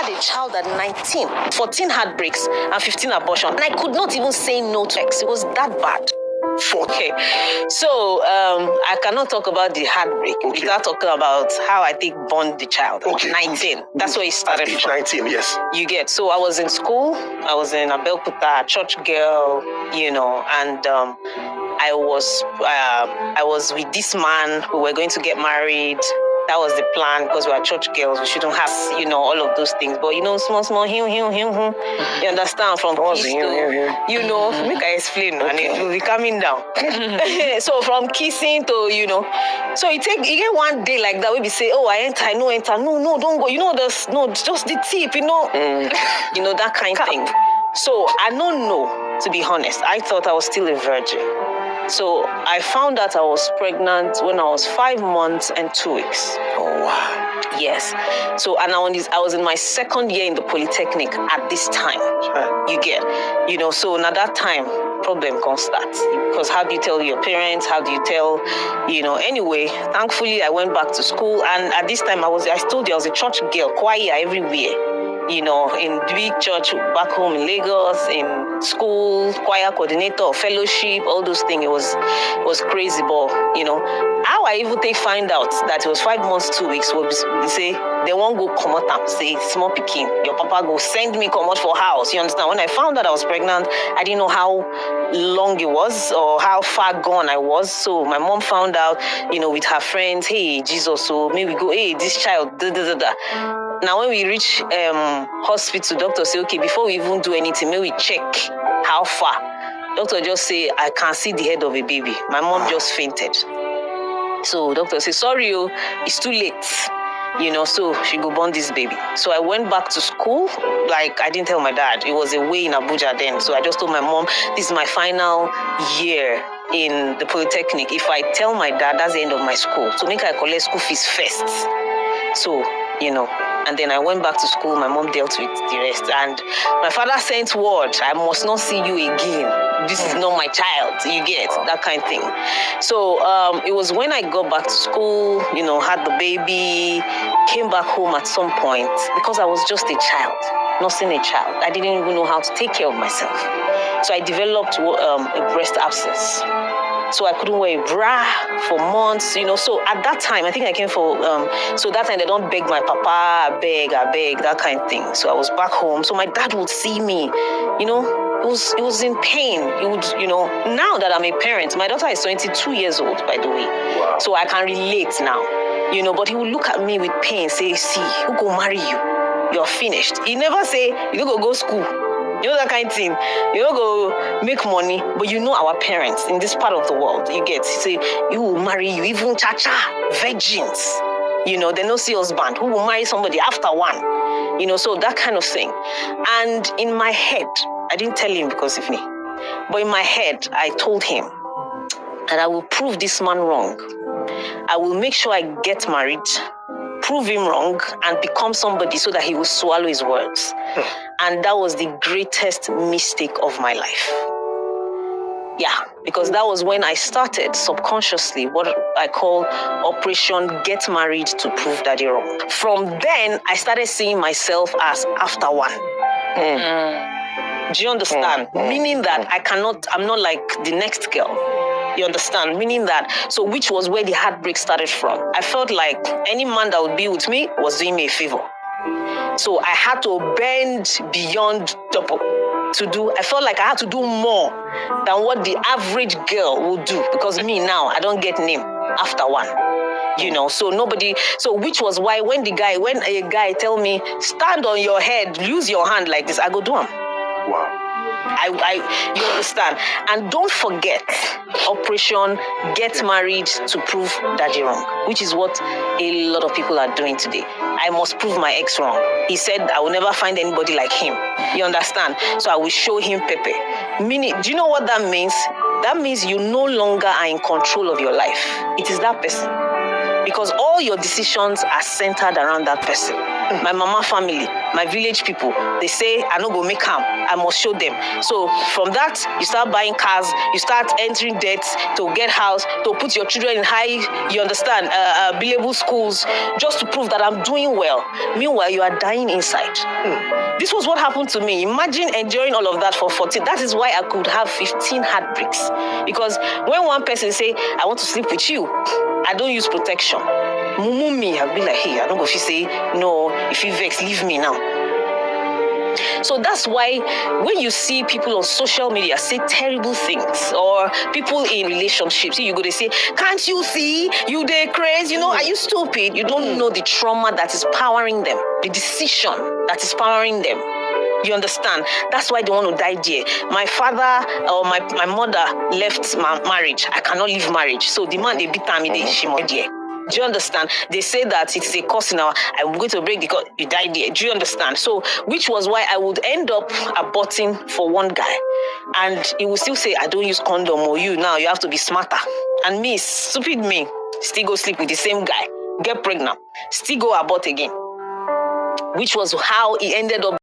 a child at 19, 14 heartbreaks and 15 abortions. And I could not even say no to X. It was that bad. Okay, so I cannot talk about the heartbreak without talking about how I think born the child. Okay. 19. That's where it started. Age 19, yes. You get. So I was in school. I was in Abeokuta, church girl, and I was with this man who were going to get married. That was the plan because we are church girls. We shouldn't have, all of those things. But, small, You understand? From kiss to, make I explain, and it will be coming down. So from kissing to, so you get one day like that where we say, oh, I enter, no, don't go. Just the tip, that kind of thing. So I don't know, to be honest. I thought I was still a virgin. So I found out I was pregnant when I was 5 months and 2 weeks. Oh, wow. Yes. So, and I was in my second year in the Polytechnic at this time. Sure. You get, so at that time, problem can start. Because how do you tell your parents? How do you tell, anyway, thankfully I went back to school. And at this time I told you I was a church girl, choir everywhere. In big church back home in Lagos, in school, choir coordinator, fellowship, all those things. It was crazy, but how I even find out that it was 5 months, 2 weeks. They say they won't go come out and say small pikin. Your papa go send me come out for house. You understand? When I found out I was pregnant, I didn't know how long it was or how far gone I was. So my mom found out, with her friends, hey Jesus, so maybe go, hey this child, da da da da. Now, when we reach hospital, doctor say, okay, before we even do anything, maybe we check how far. Doctor just say, I can't see the head of a baby. My mom just fainted. So doctor say, sorry, it's too late. So she go born this baby. So I went back to school. Like, I didn't tell my dad. It was away in Abuja then. So I just told my mom, this is my final year in the Polytechnic. If I tell my dad, that's the end of my school. So make I collect school fees first. So, and then I went back to school. My mom dealt with the rest. And my father sent word, I must not see you again. This is not my child. You get that kind of thing. So it was when I got back to school, had the baby, came back home at some point because I was just a child, nursing a child. I didn't even know how to take care of myself. So I developed a breast abscess. So I couldn't wear a bra for months, So at that time, I think I came for, so that time they don't beg my papa, I beg, that kind of thing. So I was back home. So my dad would see me, it was in pain. It would, now that I'm a parent, my daughter is 22 years old, by the way. Wow. So I can relate now, but he would look at me with pain, say, see, who go marry you? You're finished. He never say, you don't go school. That kind of thing. You don't go make money, but our parents in this part of the world, you get, say, you will marry you, even cha-cha, virgins. They don't see husband who will marry somebody after one. So that kind of thing. And in my head, I didn't tell him because of me, but in my head, I told him that I will prove this man wrong. I will make sure I get married, prove him wrong, and become somebody so that he will swallow his words. And that was the greatest mistake of my life. Yeah, because that was when I started subconsciously what I call Operation Get Married to Prove Daddy Wrong. From then, I started seeing myself as after one. Do you understand? Meaning that I'm not like the next girl. You understand? Meaning that, so which was where the heartbreak started from. I felt like any man that would be with me was doing me a favor. So I had to bend beyond double to do. I felt like I had to do more than what the average girl would do. Because me now, I don't get name after one. So which was why when a guy tell me, stand on your head, use your hand like this, I go do him. Wow. You understand? And don't forget, Operation Get Married to Prove Daddy Wrong, which is what a lot of people are doing today. I must prove my ex wrong. He said I will never find anybody like him. You understand? So I will show him Pepe. Meaning, do you know what that means? That means you no longer are in control of your life. It is that person. Because all your decisions are centered around that person. my mama family, my village people, they say I no go make am, I must show them. So from that, you start buying cars, you start entering debts to get house, to put your children in high, you understand, billable schools, just to prove that I'm doing well. Meanwhile, you are dying inside. This was what happened to me. Imagine enduring all of that for 14. That is why I could have 15 heartbreaks. Because when one person say, I want to sleep with you, I don't use protection. Mumu me, I'll be like, hey, I don't go if you say, no, if you vex, leave me now. So that's why when you see people on social media say terrible things, or people in relationships, you go to say, can't you see? You they crazy, are you stupid? You don't know the trauma that is powering them, the decision that is powering them. You understand? That's why they want to die there. My father or my mother left my marriage. I cannot leave marriage. So the man, they beat me, she must there. Do you understand? They say that it is a curse now. I'm going to break because you died there. Do you understand? So, which was why I would end up aborting for one guy. And he will still say, I don't use condom, or you have to be smarter. And me, stupid me, still go sleep with the same guy, get pregnant, still go abort again. Which was how he ended up